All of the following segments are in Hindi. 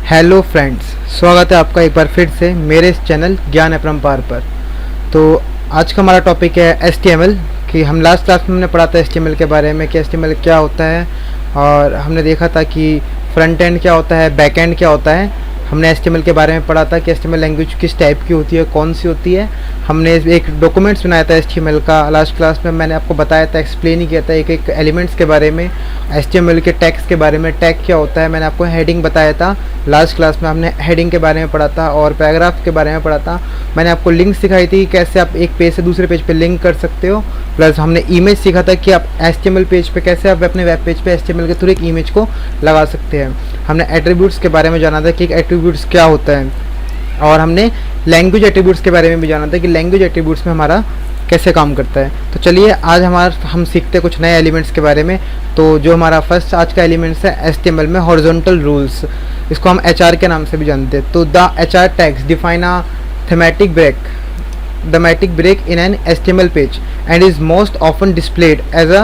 हेलो फ्रेंड्स, स्वागत है आपका एक बार फिर से मेरे इस चैनल ज्ञान अपरंपार पर। तो आज का हमारा टॉपिक है HTML। कि हम लास्ट क्लास में हमने पढ़ा था HTML के बारे में कि HTML क्या होता है, और हमने देखा था कि फ्रंट एंड क्या होता है, बैक एंड क्या होता है। हमने HTML के बारे में पढ़ा था कि HTML लैंग्वेज किस टाइप की होती है, कौन सी होती है। हमने एक डॉक्यूमेंट्स बनाया था HTML का। लास्ट क्लास में मैंने आपको बताया था, एक्सप्लेन ही किया था एक एक एलिमेंट्स के बारे में, HTML के टैग्स के बारे में। टैग क्या होता है मैंने आपको हेडिंग बताया था। लास्ट क्लास में हमने हेडिंग के बारे में पढ़ा था और पैराग्राफ के बारे में पढ़ा था। मैंने आपको लिंक सिखाई थी कैसे आप एक पेज से दूसरे पेज पे लिंक कर सकते हो। प्लस हमने इमेज सीखा था कि आप HTML पेज पे कैसे आप अपने वेब पेज पे HTML के थ्रू एक इमेज को लगा सकते हैं। हमने एट्रीब्यूट्स के बारे में जाना था कि एक एट्रीब्यूट्स क्या होता है, और हमने लैंग्वेज एट्रीब्यूट्स के बारे में भी जाना था कि लैंग्वेज एट्रीब्यूट्स में हमारा कैसे काम करता है। तो चलिए आज हम सीखते हैं कुछ नए एलिमेंट्स के बारे में। तो जो हमारा फर्स्ट आज का एलिमेंट्स है HTML में हॉरिजॉन्टल रूल्स, इसको हम HR के नाम से भी जानते हैं। तो the HR tags define a thematic break in an HTML page and is most often displayed as a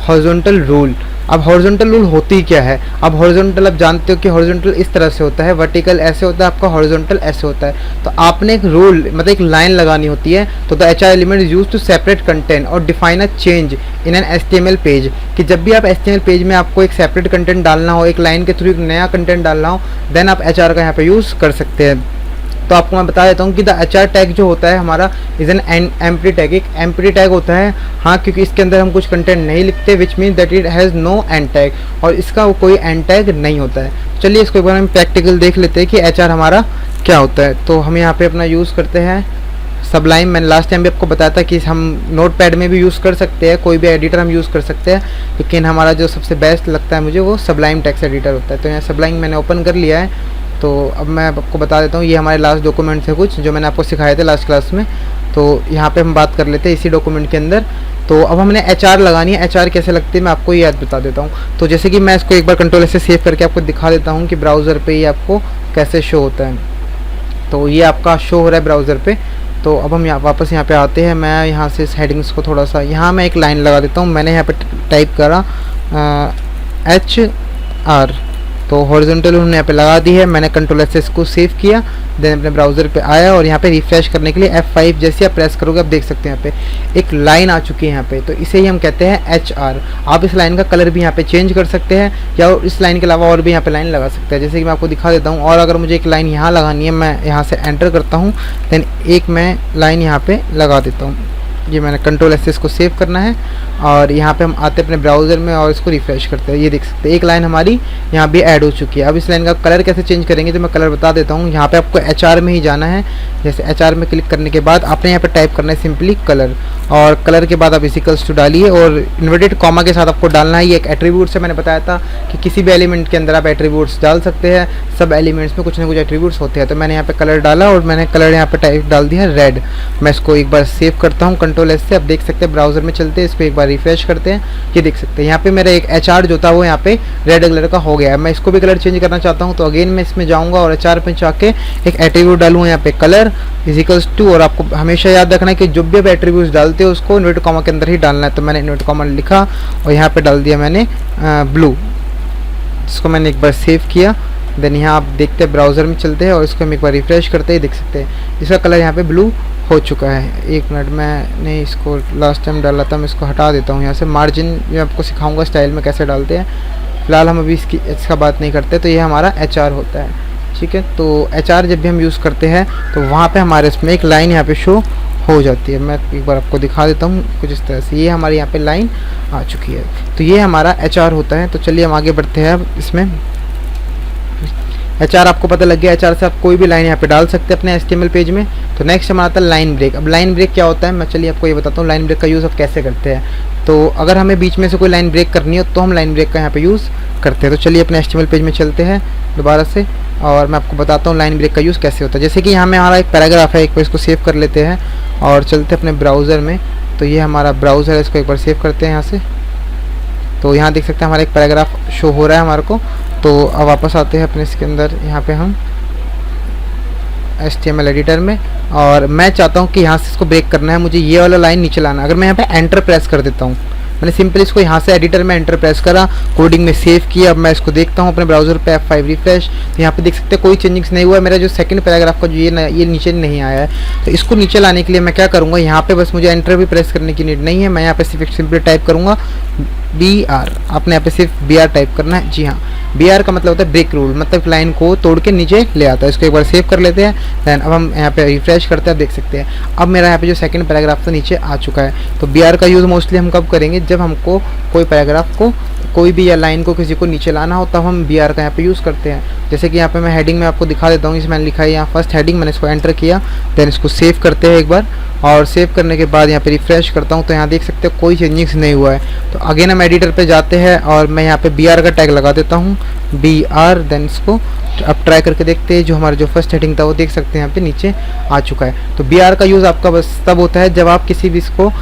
horizontal rule। अब हॉरिजॉन्टल रूल होती क्या है? अब हॉरिजॉन्टल आप जानते हो कि हॉरिजॉन्टल इस तरह से होता है, वर्टिकल ऐसे होता है, आपका हॉरिजॉन्टल ऐसे होता है। तो आपने एक रूल मतलब एक लाइन लगानी होती है। तो the HR element is use to separate content और define a change in an HTML page. कि जब भी आप HTML पेज में आपको एक सेपरेट कंटेंट डालना हो, एक लाइन के थ्रू एक नया कंटेंट डालना हो, देन आप HR का यहाँ पे यूज़ कर सकते हैं। तो आपको मैं बता देता हूँ कि द HR टैग जो होता है हमारा इज एन एम्प्टी टैग। एक एम्प्टी टैग होता है, हाँ, क्योंकि इसके अंदर हम कुछ कंटेंट नहीं लिखते, which mean that it has no end tag, और इसका कोई एंड टैग नहीं होता है। चलिए इसको एक बार हम प्रैक्टिकल देख लेते हैं कि HR हमारा क्या होता है। तो हम यहाँ पे अपना यूज़ करते हैं सबलाइम। मैंने लास्ट टाइम भी आपको बताया था कि हम नोटपैड में भी यूज़ कर सकते हैं, कोई भी एडिटर हम यूज़ कर सकते हैं, लेकिन हमारा जो सबसे बेस्ट लगता है मुझे वो सबलाइम टेक्स्ट एडिटर होता है। तो यहाँ सबलाइम मैंने ओपन कर लिया है। तो अब मैं आपको बता देता हूँ, ये हमारे लास्ट डॉक्यूमेंट थे कुछ जो मैंने आपको सिखाए थे लास्ट क्लास में। तो यहाँ पे हम बात कर लेते हैं इसी डॉक्यूमेंट के अंदर। तो अब हमने HR लगानी है। HR कैसे लगती है मैं आपको ये याद बता देता हूँ। तो जैसे कि मैं इसको एक बार कंट्रोल से सेव करके आपको दिखा देता हूँ कि ब्राउज़र पे ये आपको कैसे शो होता है। तो ये आपका शो हो रहा है ब्राउज़र पे। तो अब हम वापस यहाँ पे आते हैं। मैं यहाँ से इस हेडिंग्स को थोड़ा सा, यहाँ मैं एक लाइन लगा देता हूँ। मैंने यहाँ पे टाइप करा HR। तो हॉरिजॉन्टल हमने यहाँ पे लगा दी है। मैंने कंट्रोल से इसको सेव किया, देन अपने ब्राउज़र पे आया और यहाँ पे रिफ्रेश करने के लिए F5 जैसे आप प्रेस करोगे आप देख सकते हैं यहाँ पे एक लाइन आ चुकी है यहाँ पे। तो इसे ही हम कहते हैं HR। आप इस लाइन का कलर भी यहाँ पे चेंज कर सकते हैं, या इस लाइन के अलावा और भी यहाँ पे लाइन लगा सकते हैं। जैसे कि मैं आपको दिखा देता हूँ। और अगर मुझे एक लाइन यहाँ लगानी है, मैं यहाँ से एंटर करता हूँ, देन एक मैं लाइन यहाँ पे लगा देता हूँ। ये मैंने कंट्रोल से इसको सेव करना है और यहाँ पे हम आते हैं अपने ब्राउज़र में और इसको रिफ्रेश करते हैं। ये देख सकते हैं एक लाइन हमारी यहाँ भी ऐड हो चुकी है। अब इस लाइन का कलर कैसे चेंज करेंगे तो मैं कलर बता देता हूँ। यहाँ पे आपको HR में ही जाना है। जैसे HR में क्लिक करने के बाद आपने यहाँ पे टाइप करना है सिंपली कलर, और कलर के बाद आप इक्वल्स टू डालिए और इन्वर्टेड कॉमा के साथ आपको डालना है। ये एक एट्रीब्यूट से मैंने बताया था कि किसी भी एलिमेंट के अंदर आप एट्रीब्यूट्स डाल सकते हैं। सब एलिमेंट्स में कुछ ना कुछ एट्रीब्यूट्स होते हैं। तो मैंने यहाँ पे कलर डाला और मैंने कलर यहाँ पे टाइप डाल दिया रेड। मैं इसको एक बार सेव करता हूँ कंट्रोल से। आप देख सकते हैं ब्राउज़र में चलते हैं, इसको एक बार रिफ्रेश करते हैं। ये देख सकते हैं यहाँ पे मेरा एक HR जो था वो यहाँ पे रेड कलर का हो गया है। मैं इसको भी कलर चेंज करना चाहता हूँ तो अगेन मैं इसमें जाऊँगा और HR पे जाके एक एट्रीब्यूट डालूँ यहाँ पे कलर इक्वल्स टू। और आपको हमेशा याद रखना है कि जब भी आप एट्रीब्यूट्स डालते हो उसको इन्वर्टेड कॉमा के अंदर ही डालना है। तो मैंने इन्वर्टेड कॉमा लिखा और यहाँ पे डाल दिया मैंने ब्लू, जिसको मैंने एक बार सेव किया। देन यहाँ आप देखते हैं ब्राउज़र में चलते हैं और इसको हम एक बार रिफ्रेश करते हैं। देख सकते हैं इसका कलर यहाँ पे ब्लू हो चुका है। एक मिनट, मैंने इसको लास्ट टाइम डाला था, मैं इसको हटा देता हूँ यहाँ से। मार्जिन मैं आपको सिखाऊंगा स्टाइल में कैसे डालते हैं, फिलहाल हम अभी इसका बात नहीं करते। तो ये हमारा HR होता है, ठीक है। तो HR जब भी हम यूज़ करते हैं तो वहाँ पे हमारे इसमें एक लाइन यहाँ पे शो हो जाती है। मैं एक बार आपको दिखा देता हूँ कुछ इस तरह से। ये हमारे यहाँ पे लाइन आ चुकी है। तो ये हमारा HR होता है। तो चलिए हम आगे बढ़ते हैं। अब इसमें HR आपको पता लग गया। HR से आप कोई भी लाइन यहाँ पे डाल सकते हैं अपने HTML पेज में। तो नेक्स्ट हमारा आता है लाइन ब्रेक। अब लाइन ब्रेक क्या होता है मैं चलिए आपको ये बताता हूँ लाइन ब्रेक का यूज़ आप कैसे करते हैं। तो अगर हमें बीच में से कोई लाइन ब्रेक करनी हो तो हम लाइन ब्रेक का यहाँ पे यूज़ करते हैं। तो चलिए अपने HTML पेज में चलते हैं दोबारा से और मैं आपको बताता हूँ लाइन ब्रेक का यूज़ कैसे होता है। जैसे कि यहाँ में हमारा एक पैराग्राफ है, एक बार इसको सेव कर लेते हैं और चलते हैं अपने ब्राउज़र में। तो ये हमारा ब्राउज़र है, इसको एक बार सेव करते हैं यहाँ से। तो यहाँ देख सकते हैं हमारा एक पैराग्राफ शो हो रहा है हमारे को। तो अब वापस आते हैं अपने इसके अंदर, यहाँ पे हम HTML एडिटर में, और मैं चाहता हूँ कि यहाँ से इसको ब्रेक करना है मुझे। ये वाला लाइन नीचे लाना। अगर मैं यहाँ पे एंटर प्रेस कर देता हूँ मैंने सिंपली इसको यहाँ से एडिटर में एंटर प्रेस करा, कोडिंग में सेव किया। अब मैं इसको देखता हूँ अपने ब्राउजर पे F5 रिफ्रेश, तो यहाँ पे देख सकते हैं कोई चेंजिंग्स नहीं हुआ है। मेरा जो सेकंड पैराग्राफ का जो ये नीचे नहीं आया है। तो इसको नीचे लाने के लिए मैं क्या करूँगा, यहाँ पे बस मुझे एंटर भी प्रेस करने की नीड नहीं है। मैं यहाँ पे सिर्फ सिंपली टाइप करूँगा BR, आपने यहाँ पे सिर्फ BR टाइप करना है। जी हाँ, BR का मतलब होता है ब्रेक रूल, मतलब लाइन को तोड़ के नीचे ले आता है। इसको एक बार सेव कर लेते हैं। दैन अब हम यहाँ पे रिफ्रेश करते हैं, आप देख सकते हैं अब मेरा यहाँ पे जो सेकंड पैराग्राफ था नीचे आ चुका है। तो BR का यूज़ मोस्टली हम कब करेंगे, जब हमको कोई पैराग्राफ को, कोई भी या लाइन को किसी को नीचे लाना हो तब हम BR का यहाँ पे यूज़ करते हैं। जैसे कि यहाँ पे मैं हेडिंग में आपको दिखा देता हूँ, इसमें मैंने लिखा है यहाँ फर्स्ट हेडिंग, मैंने इसको एंटर किया। देन इसको सेव करते हैं एक बार, और सेव करने के बाद यहाँ पे रिफ्रेश करता हूँ तो यहाँ देख सकते हो कोई चेंजिंग्स नहीं हुआ है। तो अगेन हम एडिटर पे जाते हैं और मैं यहाँ पे BR का टैग लगा देता हूँ, BR। देन इसको अब ट्राई करके देखते हैं, जो हमारा जो फर्स्ट हेडिंग था वो देख सकते हैं यहाँ पे नीचे आ चुका है। तो BR का यूज़ आपका बस तब होता है जब आप किसी भी इसको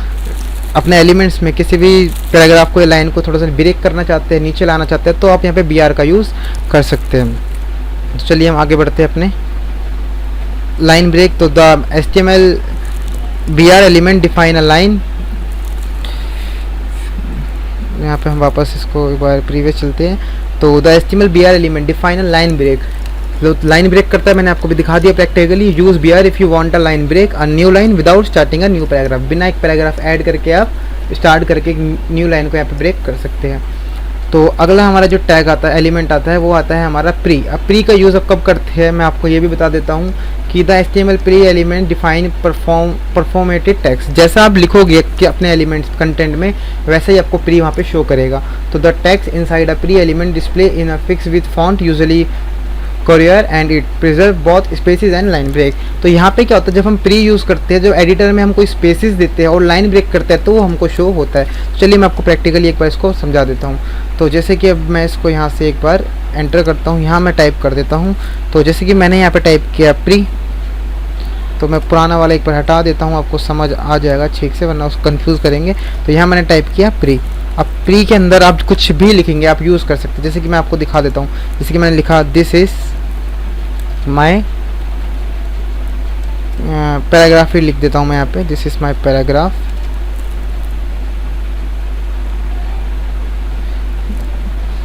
अपने एलिमेंट्स में किसी भी पैराग्राफ को या लाइन को थोड़ा सा ब्रेक करना चाहते हैं, नीचे लाना चाहते हैं, तो आप यहाँ पे BR का यूज़ कर सकते हैं। तो चलिए हम आगे बढ़ते हैं अपने लाइन ब्रेक। तो the HTML BR element define a line, यहाँ पे हम वापस इसको एक बार प्रीवियस चलते हैं। तो the HTML BR element define a line break, जो लाइन ब्रेक करता है मैंने आपको भी दिखा दिया practically. Use BR if you want a line break a new line without starting a new paragraph, बिना एक पैराग्राफ ऐड करके आप स्टार्ट करके एक न्यू लाइन को यहाँ पे ब्रेक कर सकते हैं। तो अगला हमारा जो टैग आता है, एलिमेंट आता है, वो आता है हमारा प्री। अब प्री का यूज़ अब कब करते हैं मैं आपको ये भी बता देता हूँ कि the HTML pre element define preformatted text. जैसा आप लिखोगे कि अपने एलिमेंट्स कंटेंट में, वैसे ही आपको प्री वहाँ पे शो करेगा। तो the text inside a pre element display in a fix width font usually Courier and it preserve both spaces and line break. तो यहाँ पे क्या होता है, जब हम प्री यूज़ करते हैं, जब एडिटर में हम कोई स्पेसिस देते हैं और लाइन ब्रेक करते हैं तो वो हमको शो होता है। चलिए मैं आपको प्रैक्टिकली एक बार इसको समझा देता हूँ। तो जैसे कि अब मैं इसको यहाँ से एक बार एंटर करता हूँ, यहाँ मैं टाइप कर देता हूँ। तो जैसे कि मैंने यहाँ पर टाइप किया प्री, तो मैं पुराना वाला एक बार हटा देता हूँ, आपको समझ आ जाएगा ठीक से, वरना उसको कन्फ्यूज़ करेंगे। तो यहाँ मैंने टाइप किया प्री। अब प्री के अंदर आप कुछ भी लिखेंगे, आप यूज़ कर सकते हैं। जैसे कि मैं आपको दिखा देता हूँ, जैसे कि मैंने लिखा दिस इज़ माई पैराग्राफ ही लिख देता हूँ मैं यहाँ पे, दिस इज़ माई पैराग्राफ।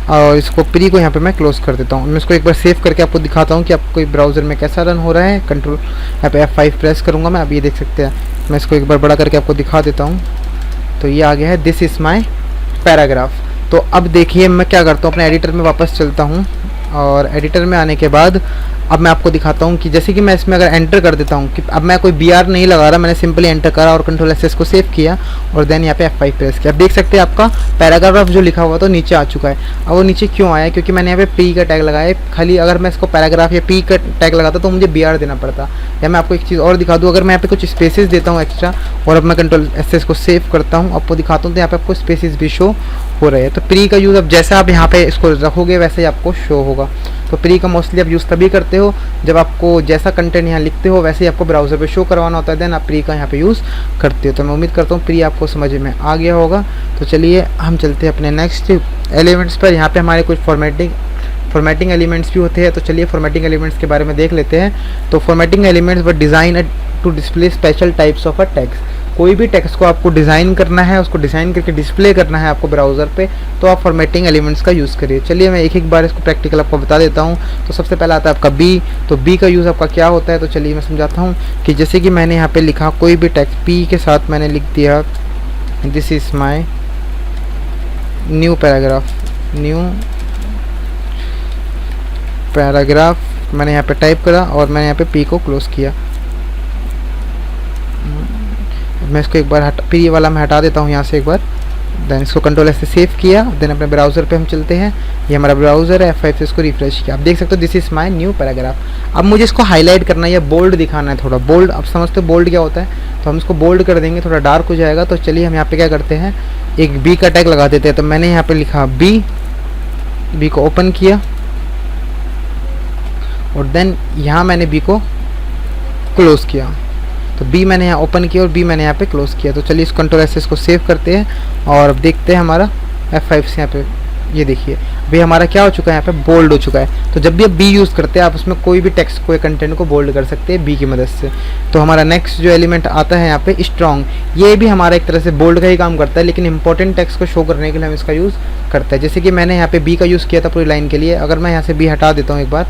और इसको प्री को यहाँ पे मैं क्लोज कर देता हूँ। मैं इसको एक बार सेव करके आपको दिखाता हूँ कि आपको ब्राउज़र में कैसा रन हो रहा है। कंट्रोल यहाँ पे F5 प्रेस करूँगा मैं, अब ये देख सकते हैं। मैं इसको एक बार बड़ा करके आपको दिखा देता हूँ। तो ये आ गया है दिस इज़ माई पैराग्राफ। तो अब देखिए मैं क्या करता हूँ, अपने एडिटर में वापस चलता हूँ और एडिटर में आने के बाद अब मैं आपको दिखाता हूँ कि जैसे कि मैं इसमें अगर एंटर कर देता हूँ कि अब मैं कोई BR नहीं लगा रहा, मैंने सिंपली एंटर करा और कंट्रोल SS को सेव किया और देन यहाँ पे F5 प्रेस किया। अब देख सकते हैं आपका पैराग्राफ जो लिखा हुआ तो नीचे आ चुका है। अब वो नीचे क्यों आया, क्योंकि मैंने यहाँ पे P का टैग लगाया। खाली अगर मैं इसको पैराग्राफ या P का टैग लगाता तो मुझे BR देना पड़ता। या मैं आपको एक चीज़ और दिखा दूँ, अगर मैं यहाँ पे कुछ स्पेसिस देता हूँ एक्स्ट्रा और अब मैं कंट्रोल SS को सेव करता हूँ, आपको दिखाता हूँ, तो यहाँ पे आपको स्पेसिस भी शो हो रहे हैं। तो प्री का यूज़ अब जैसे आप यहाँ पे इसको रखोगे वैसे ही आपको शो होगा। तो प्री का मोस्टली आप यूज़ तभी करते हो जब आपको जैसा कंटेंट यहाँ लिखते हो वैसे ही आपको ब्राउज़र पे शो करवाना होता है, देन आप प्री का यहाँ पे यूज़ करते हो। तो मैं उम्मीद करता हूँ प्री आपको समझ में आ गया होगा। तो चलिए हम चलते हैं अपने नेक्स्ट एलिमेंट्स पर। यहाँ पे हमारे कुछ फॉर्मेटिंग एलिमेंट्स भी होते हैं। तो चलिए फॉर्मेटिंग एलिमेंट्स के बारे में देख लेते हैं। तो formatting elements were design to display special types of a text. कोई भी टेक्स्ट को आपको डिज़ाइन करना है, उसको डिज़ाइन करके डिस्प्ले करना है आपको ब्राउज़र पे, तो आप फॉर्मेटिंग एलिमेंट्स का यूज़ करिए। चलिए मैं एक एक बार इसको प्रैक्टिकल आपको बता देता हूँ। तो सबसे पहला आता है आपका बी। तो बी का यूज़ आपका क्या होता है, तो चलिए मैं समझाता हूँ कि जैसे कि मैंने यहाँ पे लिखा कोई भी टेक्स्ट पी के साथ मैंने लिख दिया this is my new paragraph, मैंने यहाँ पे टाइप करा और मैंने यहाँ पे पी को क्लोज़ किया। मैं इसको एक बार पी वाला मैं हटा देता हूँ यहाँ से एक बार, देन इसको कंट्रोल से सेव किया। देन अपने ब्राउज़र पे हम चलते हैं, ये हमारा ब्राउज़र है, F5 से इसको रिफ्रेश किया। आप देख सकते हो this is my new paragraph. अब मुझे इसको हाईलाइट करना है या बोल्ड दिखाना है थोड़ा बोल्ड। आप समझते हो बोल्ड क्या होता है, तो हम इसको बोल्ड कर देंगे, थोड़ा डार्क हो जाएगा। तो चलिए हम यहाँ पे क्या करते हैं, एक बी का टैग लगा देते हैं। तो मैंने यहाँ पे लिखा बी को ओपन किया और देन यहाँ मैंने बी को क्लोज़ किया। तो बी मैंने यहाँ ओपन किया और बी मैंने यहाँ पे क्लोज़ किया। तो चलिए इस कंट्रोल एस को सेव करते हैं और अब देखते हैं हमारा F5 से यहाँ पे ये देखिए अभी हमारा क्या हो चुका है, यहाँ पे बोल्ड हो चुका है। तो जब भी आप बी यूज़ करते हैं आप उसमें कोई भी टेक्स्ट कोई कंटेंट को बोल्ड कर सकते हैं बी की मदद से। तो हमारा नेक्स्ट जो एलिमेंट आता है यहाँ पे स्ट्रॉन्ग, ये भी हमारा एक तरह से बोल्ड का ही काम करता है, लेकिन इंपॉर्टेंट टेक्स्ट को शो करने के लिए हम इसका यूज़ करते हैं। जैसे कि मैंने यहाँ पे बी का यूज़ किया था पूरी लाइन के लिए। अगर मैं यहाँ से बी हटा देता हूँ एक बार,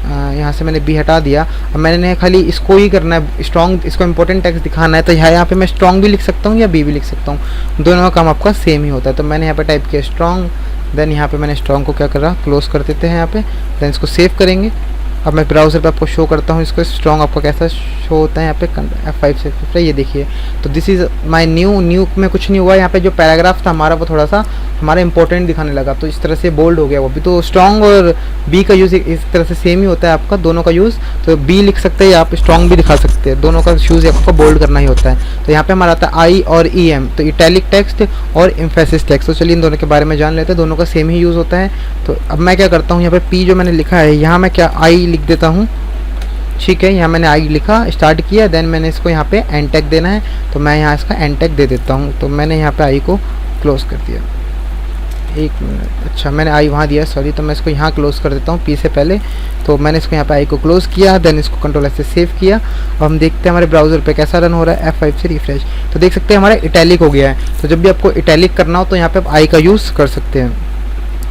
यहाँ से मैंने बी हटा दिया, अब मैंने खाली इसको ही करना है स्ट्रॉन्ग, इसको इंपॉर्टेंट टेक्स्ट दिखाना है। तो यहाँ पे मैं स्ट्रॉन्ग भी लिख सकता हूँ या बी भी लिख सकता हूँ, दोनों का काम आपका सेम ही होता है। तो मैंने यहाँ पे टाइप किया स्ट्रॉन्ग, देन यहाँ पे मैंने स्ट्रॉन्ग को क्या कर रहा, क्लोज कर देते हैं यहाँ पे, देन इसको सेव करेंगे। अब मैं ब्राउज़र पे आपको शो करता हूँ इसको स्ट्रॉन्ग आपका कैसा शो होता है यहाँ पे F5 से। ये देखिए तो दिस इज़ माय न्यू में कुछ नहीं हुआ, यहाँ पे जो पैराग्राफ था हमारा वो थोड़ा सा हमारा इंपॉर्टेंट दिखाने लगा, तो इस तरह से बोल्ड हो गया वो भी। तो स्ट्रॉन्ग और बी का यूज़ इस तरह से सेम ही होता है आपका, दोनों का यूज़। तो बी लिख सकते हैं या आप स्ट्रॉन्ग भी दिखा सकते हैं, दोनों का यूज़ आपको बोल्ड करना ही होता है। तो यहाँ पे हमारा आता है आई और ई एम, तो इटैलिक टेक्स्ट और एम्फेसिस टेक्स्ट। तो चलिए इन दोनों के बारे में जान लेते हैं, दोनों का सेम ही यूज़ होता है। तो अब मैं क्या करता हूँ, यहाँ पे पी जो मैंने लिखा है यहाँ मैं क्या आई लिख देता हूँ, ठीक है। यहाँ मैंने आई लिखा, स्टार्ट किया, देन मैंने इसको यहाँ पे एंड टैग देना है, तो मैं यहाँ इसका एंड टैग दे देता हूँ। तो मैंने यहाँ पे आई को क्लोज कर दिया, एक मिनट, अच्छा मैंने आई वहाँ दिया सॉरी, तो मैं इसको यहाँ क्लोज कर देता हूँ पी से पहले। तो मैंने इसको यहाँ पे आई को क्लोज किया, देन इसको कंट्रोल एस से सेव किया। अब हम देखते हैं हमारे ब्राउज़र पे कैसा रन हो रहा है, F5 से रिफ्रेश। तो देख सकते हैं हमारा इटैलिक हो गया है। तो जब भी आपको इटैलिक करना हो तो यहाँ पे आप आई का यूज़ कर सकते हैं।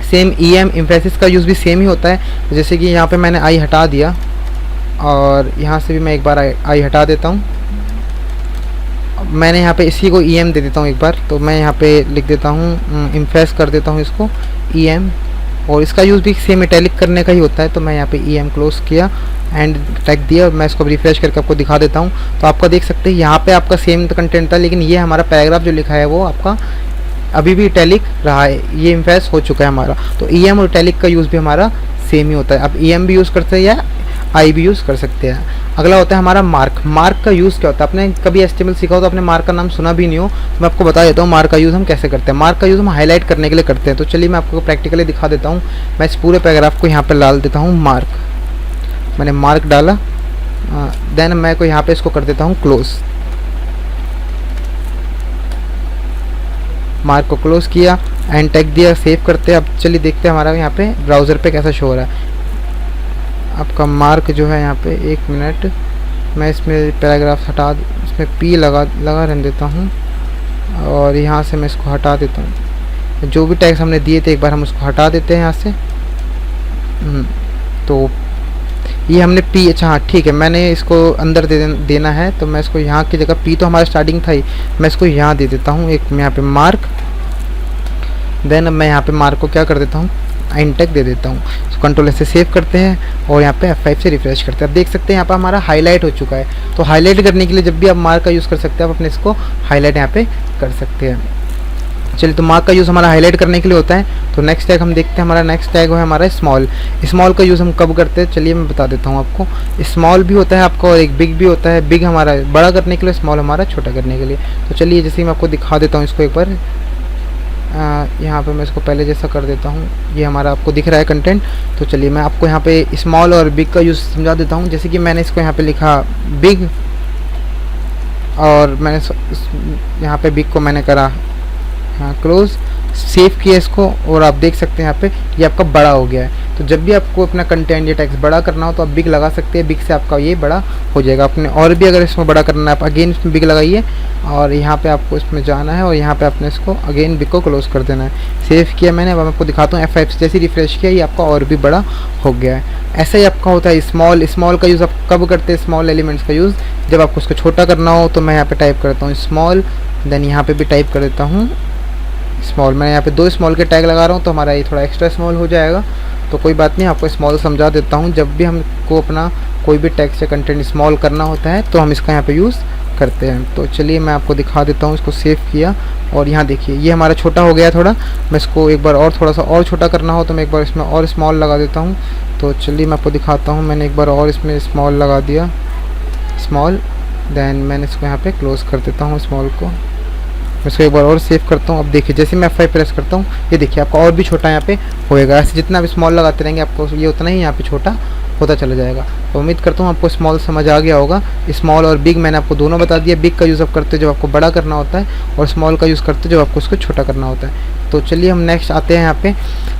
सेम ई एम एम्फेसिस का यूज़ भी सेम ही होता है। जैसे कि यहाँ पर मैंने आई हटा दिया और यहाँ से भी मैं एक बार आई हटा देता हूँ। मैंने यहाँ पे इसी को EM दे देता हूँ एक बार, तो मैं यहाँ पे लिख देता हूँ इम्फेस कर देता हूँ इसको EM, और इसका यूज़ भी सेम इटैलिक करने का ही होता है। तो मैं यहाँ पे EM क्लोज किया, एंड टैग दिया, मैं इसको रिफ्रेश करके आपको दिखा देता हूँ। तो आपका देख सकते हैं यहाँ पे आपका सेम कंटेंट था, लेकिन ये हमारा पैराग्राफ जो लिखा है वो आपका अभी भी इटैलिक रहा है, ये इम्फेस हो चुका है हमारा। तो EM और इटैलिक का यूज़ भी हमारा सेम ही होता है। अब EM भी यूज़ करते हैं या आई भी यूज़ कर सकते हैं। अगला होता है हमारा मार्क। मार्क का यूज़ क्या होता है, आपने कभी HTML सीखा हो तो आपने मार्क का नाम सुना भी नहीं हो, तो मैं आपको बता देता हूँ मार्क का यूज़ हम कैसे करते हैं। मार्क का यूज़ हम हाईलाइट करने के लिए करते हैं। तो चलिए मैं आपको प्रैक्टिकली दिखा देता हूँ। मैं इस पूरे पैराग्राफ को यहाँ पर डाल देता हूँ मार्क, मैंने मार्क डाला, देन मैं को यहाँ पर इसको कर देता हूँ क्लोज, मार्क को क्लोज किया, एंड टैग दिया, सेव करते हैं। अब चलिए देखते हैं हमारा यहाँ पे ब्राउज़र पे कैसा शो हो रहा है आपका मार्क जो है यहाँ पे। एक मिनट, मैं इसमें पैराग्राफ हटा, इसमें पी लगा रहने देता हूँ, और यहाँ से मैं इसको हटा देता हूँ। जो भी टैग्स हमने दिए थे एक बार हम उसको हटा देते हैं यहाँ से। तो ये हमने पी, अच्छा हाँ ठीक है, मैंने इसको अंदर देना है, तो मैं इसको यहाँ की जगह पी तो हमारा स्टार्टिंग था ही, मैं इसको यहाँ दे देता हूँ एक, मैं यहाँ पे मार्क, देन मैं यहाँ पे मार्क को क्या कर देता हूँ एंड टैग दे देता हूँ। कंट्रोल से सेव करते हैं और यहाँ पे F5 से रिफ्रेश करते हैं। अब देख सकते हैं यहाँ पे हमारा हाईलाइट हो चुका है। तो हाईलाइट करने के लिए जब भी आप मार्क का यूज़ कर सकते हैं, आप अपने इसको हाईलाइट यहाँ पे कर सकते हैं। चलिए, तो मार्क का यूज़ हमारा हाईलाइट करने के लिए होता है। तो नेक्स्ट टैग हम देखते हैं, हमारा नेक्स्ट टैग है हमारा स्मॉल। स्मॉल का यूज़ हम कब करते हैं, चलिए मैं बता देता हूँ आपको। स्मॉल भी होता है आपका और एक बिग भी होता है। बिग हमारा बड़ा करने के लिए, स्मॉल हमारा छोटा करने के लिए। तो चलिए जैसे मैं आपको दिखा देता हूँ इसको एक बार, यहाँ पे मैं इसको पहले जैसा कर देता हूँ। ये हमारा आपको दिख रहा है कंटेंट। तो चलिए मैं आपको यहाँ पे स्मॉल और बिग का यूज़ समझा देता हूँ। जैसे कि मैंने इसको यहाँ पे लिखा बिग, और मैंने यहाँ पे बिग को मैंने करा हाँ क्लोज, सेव किया इसको, और आप देख सकते हैं यहाँ पे ये आपका बड़ा हो गया है। तो जब भी आपको अपना कंटेंट या टेक्स्ट बड़ा करना हो तो आप बिग लगा सकते हैं, बिग से आपका ये बड़ा हो जाएगा। अपने और भी अगर इसमें बड़ा करना है आप अगेन इसमें बिग लगाइए, और यहाँ पे आपको इसमें जाना है और यहाँ पे आपने इसको अगेन बिग को क्लोज कर देना है। सेव किया मैंने, अब मैं आपको दिखाता हूँ F5 से जैसे रिफ्रेश किया ये आपका और भी बड़ा हो गया है। ऐसा ही आपका होता है स्मॉल। स्मॉल का यूज़ आप कब करते हैं, स्मॉल एलिमेंट्स का यूज़ जब आपको उसको छोटा करना हो। तो मैं यहाँ पे टाइप करता हूँ स्मॉल, देन यहाँ पे भी टाइप कर देता हूँ स्मॉल। मैं यहाँ पे 2 स्मॉल के टैग लगा रहा हूँ तो हमारा ये थोड़ा एक्स्ट्रा स्मॉल हो जाएगा। तो कोई बात नहीं, आपको स्मॉल समझा देता हूँ। जब भी हमको अपना कोई भी टेक्स्ट या कंटेंट स्मॉल करना होता है तो हम इसका यहाँ पे यूज़ करते हैं। तो चलिए मैं आपको दिखा देता हूँ। इसको सेव किया और यहाँ देखिए ये हमारा छोटा हो गया थोड़ा। मैं इसको एक बार और थोड़ा सा और छोटा करना हो तो मैं एक बार इसमें और स्मॉल लगा देता हूँ। तो चलिए मैं आपको दिखाता हूँ। मैंने एक बार और इसमें स्मॉल लगा दिया, स्मॉल, देन मैंने इसको यहाँ पर क्लोज़ कर देता हूँ स्मॉल को। मैं इसको एक बार और सेव करता हूँ। अब देखिए जैसे मैं F5 प्रेस करता हूँ ये देखिए आपका और भी छोटा यहाँ पे होएगा। ऐसे जितना भी स्मॉल लगाते रहेंगे आपको ये उतना ही यहाँ पे छोटा होता चला जाएगा। तो उम्मीद करता हूँ आपको स्मॉल समझ आ गया होगा। स्मॉल और बिग मैंने आपको दोनों बता दिया। बिग का यूज़ आप करते हो जब आपको बड़ा करना होता है, और स्मॉल का यूज़ करते हो जब आपको उसको छोटा करना होता है। तो चलिए हम नेक्स्ट आते हैं यहाँ पे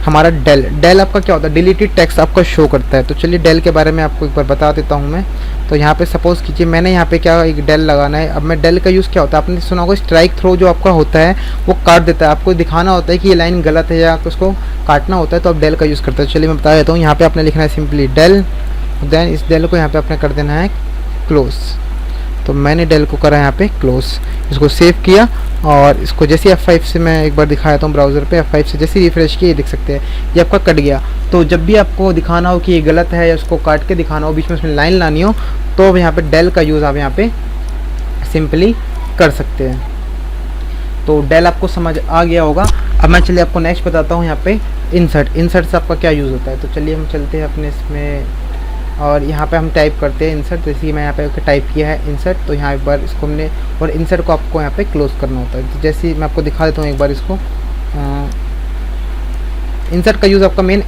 हमारा डेल आपका क्या होता है, डिलीटेड टेक्स्ट आपका शो करता है। तो चलिए डेल के बारे में आपको एक बार बता देता हूँ मैं। तो यहाँ पे सपोज़ कीजिए मैंने यहाँ पे क्या एक डेल लगाना है। अब मैं डेल का यूज़ क्या होता है, आपने सुना होगा स्ट्राइक थ्रो जो आपका होता है वो काट देता है। आपको दिखाना होता है कि ये लाइन गलत है या उसको काटना होता है, तो आप डेल का यूज़ करते हैं। चलिए मैं बता देता हूँ। यहाँ पे आपने लिखना है सिंपली डेल, देन इस डेल को यहाँ पे आपने कर देना है क्लोज। तो मैंने डेल को करा यहाँ पे क्लोज, इसको सेव किया, और इसको जैसे F5 से मैं एक बार दिखाया था ब्राउज़र पे, F5 से जैसे रिफ्रेश किया, ये देख सकते हैं ये आपका कट गया। तो जब भी आपको दिखाना हो कि ये गलत है या उसको काट के दिखाना हो, बीच में उसमें लाइन लानी हो, तो अब यहाँ पे डेल का यूज़ आप यहाँ पे सिंपली कर सकते हैं। तो डेल आपको समझ आ गया होगा। अब मैं चलिए आपको नेक्स्ट बताता हूँ यहाँ पे इंसर्ट से आपका क्या यूज़ होता है। तो चलिए हम चलते हैं अपने इसमें, और यहाँ पे हम टाइप करते हैं इंसर्ट। जैसे मैं यहाँ पे टाइप किया है इंसर्ट, तो यहाँ एक बार इसको हमने, और इंसर्ट को आपको यहाँ पे क्लोज करना होता है। तो जैसे मैं आपको दिखा देता हूँ एक बार इसको। इंसर्ट का यूज़ आपका मेन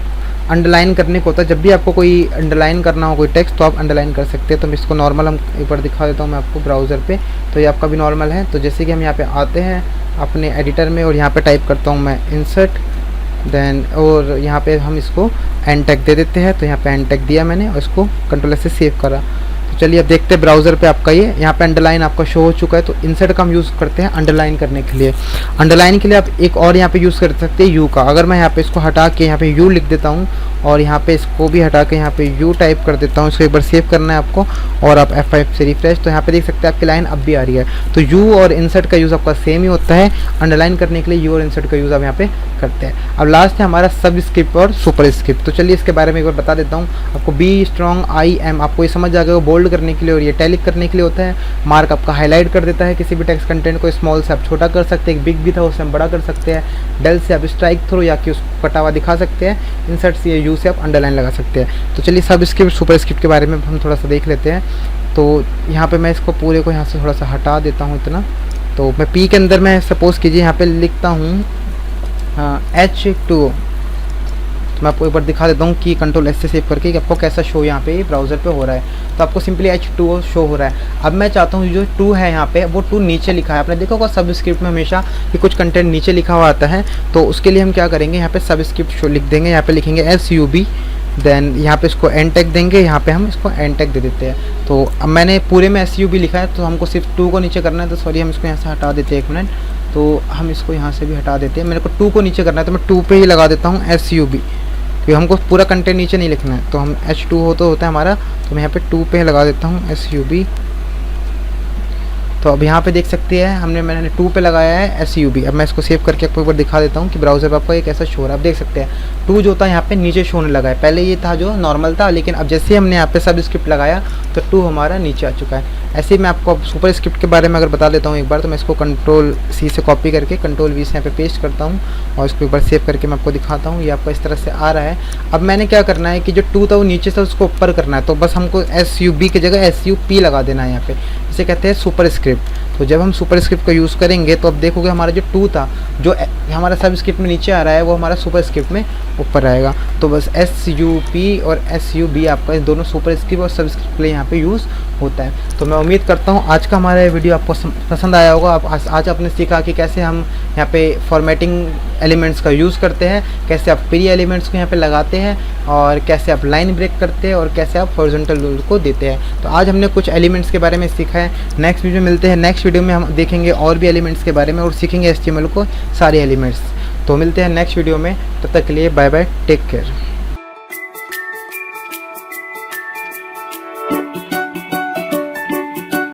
अंडरलाइन करने को होता है। जब भी आपको कोई अंडरलाइन करना हो कोई टेक्स्ट, तो आप अंडरलाइन कर सकते हैं। तो इसको नॉर्मल हम एक बार दिखा देता हूँ मैं आपको ब्राउज़र पे। तो ये आपका भी नॉर्मल है। तो जैसे कि हम यहाँ पे आते हैं अपने एडिटर में, और यहाँ पे टाइप करता हूँ मैं इंसर्ट, देन और यहाँ पे हम इसको एंड टैग दे देते हैं। तो यहाँ पे एंड टैग दिया मैंने, और इसको कंट्रोल से सेव करा। तो चलिए अब देखते हैं ब्राउज़र पे आपका ये यहाँ पे अंडरलाइन आपका शो हो चुका है। तो इंसर्ट का हम यूज़ करते हैं अंडरलाइन करने के लिए। अंडरलाइन के लिए आप एक और यहाँ पे यूज़ कर सकते हैं यू का। अगर मैं यहाँ पे इसको हटा के यहाँ पे यू लिख देता हूँ, और यहाँ पे इसको भी हटा के यहाँ पे यू टाइप कर देता हूँ, इसको एक बार सेव करना है आपको, और आप F5 से रिफ्रेश, तो यहाँ पे देख सकते हैं आपकी लाइन अब भी आ रही है। तो यू और इंसर्ट का यूज़ आपका सेम ही होता है। अंडरलाइन करने के लिए यू और इंसर्ट का यूज़ आप यहाँ पे करते हैं। अब लास्ट है हमारा सब स्क्रिप्ट और सुपर स्क्रिप्ट। तो चलिए इसके बारे में एक बार बता देता हूँ आपको। बी स्ट्रॉन्ग IM आपको ये समझ आ गया, बोल्ड करने के लिए और ये टैलिक करने के लिए होता है। मार्क आपका हाईलाइट कर देता है किसी भी टेक्स्ट कंटेंट को। स्मॉल से आप छोटा कर सकते हैं, एक बिग भी था उसे हम बड़ा कर सकते हैं। डेल से आप स्ट्राइक थ्रो या कि उसको कटा हुआ दिखा सकते हैं। इंसर्ट से यू से आप अंडरलाइन लगा सकते हैं। तो चलिए सब स्क्रिप्ट सुपर स्क्रिप्ट के बारे में हम थोड़ा सा देख लेते हैं। तो यहाँ पे मैं इसको पूरे को यहाँ से थोड़ा सा हटा देता हूँ इतना। तो मैं पी के अंदर मैं सपोज़ कीजिए यहाँ पे लिखता हूँ H2। तो मैं आपको एक बार दिखा देता हूँ कि कंट्रोल S से सेव करके कि आपको कैसा शो यहाँ पे ब्राउज़र पे हो रहा है। तो आपको सिंपली H2 शो हो रहा है। अब मैं चाहता हूँ जो 2 है यहाँ पे, वो 2 नीचे लिखा है। आपने देखा होगा सब स्क्रिप्ट में हमेशा कि कुछ कंटेंट नीचे लिखा हुआ आता है। तो उसके लिए हम क्या करेंगे, यहाँ पे सब स्क्रिप्ट शो लिख देंगे। यहाँ पे लिखेंगे SUB, देन यहाँ पे इसको एंड टैग देंगे। यहाँ पे हम इसको एंड टैग दे देते हैं। तो अब मैंने पूरे में SUB लिखा है, तो हमको सिर्फ 2 को नीचे करना है। तो सॉरी हम इसको यहाँ से हटा देते हैं, 1 मिनट। तो हम इसको यहाँ से भी हटा देते हैं। मेरे को 2 को नीचे करना है, तो मैं 2 पे ही लगा देता हूँ SUB, क्योंकि हमको पूरा कंटेंट नीचे नहीं लिखना है। तो हम H2 होता है हमारा, तो मैं यहाँ पे 2 पे लगा देता हूँ SUB। तो अब यहाँ पे देख सकते हैं मैंने 2 पे लगाया है SUB। अब मैं इसको सेव करके आपको एक बार दिखा देता हूँ कि ब्राउज़र पर आपको एक ऐसा शो रहा है। आप देख सकते हैं 2 जो होता है यहाँ पे नीचे शो होने लगा है। पहले ये था जो नॉर्मल था, लेकिन अब जैसे हमने यहाँ पे सब स्क्रिप्ट लगाया तो 2 हमारा नीचे आ चुका है। ऐसे ही मैं आपको सुपर स्क्रिप्ट के बारे में अगर बता देता हूँ एक बार, तो मैं इसको कंट्रोल C से कॉपी करके कंट्रोल V से यहाँ पे पेस्ट करता हूँ, और इसको एक बार सेव करके मैं आपको दिखाता हूँ। ये आपको इस तरह से आ रहा है। अब मैंने क्या करना है कि जो 2 था वो नीचे से उसको ऊपर करना है। तो बस हमको SUB की जगह SUP लगा देना है यहाँ पे। इसे कहते हैं सुपर स्क्रिप्ट। तो जब हम सुपर स्क्रिप्ट का यूज़ करेंगे तो अब देखोगे हमारा जो 2 था, जो हमारा सब स्क्रिप्ट में नीचे आ रहा है, वो हमारा सुपर स्क्रिप्ट में ऊपर आएगा। तो बस SUP और SUB आपका इस दोनों सुपर स्क्रिप्ट और सब स्क्रिप्ट के लिए यहाँ पे यूज़ होता है। तो मैं उम्मीद करता हूँ आज का हमारा वीडियो आपको पसंद आया होगा। आप आज आपने सीखा कि कैसे हम यहाँ पे फॉर्मेटिंग एलिमेंट्स का यूज़ करते हैं, कैसे आप प्री एलिमेंट्स को यहाँ पे लगाते हैं, और कैसे आप लाइन ब्रेक करते हैं, और कैसे आप हॉरिजॉन्टल रूल को देते हैं। तो आज हमने कुछ एलिमेंट्स के बारे में सीखा है। नेक्स्ट वीडियो में मिलते हैं। नेक्स्ट वीडियो में हम देखेंगे और भी एलिमेंट्स के बारे में, और सीखेंगे HTML को सारे एलिमेंट्स। तो मिलते हैं नेक्स्ट वीडियो में। तब तक के लिए बाय बाय, टेक केयर।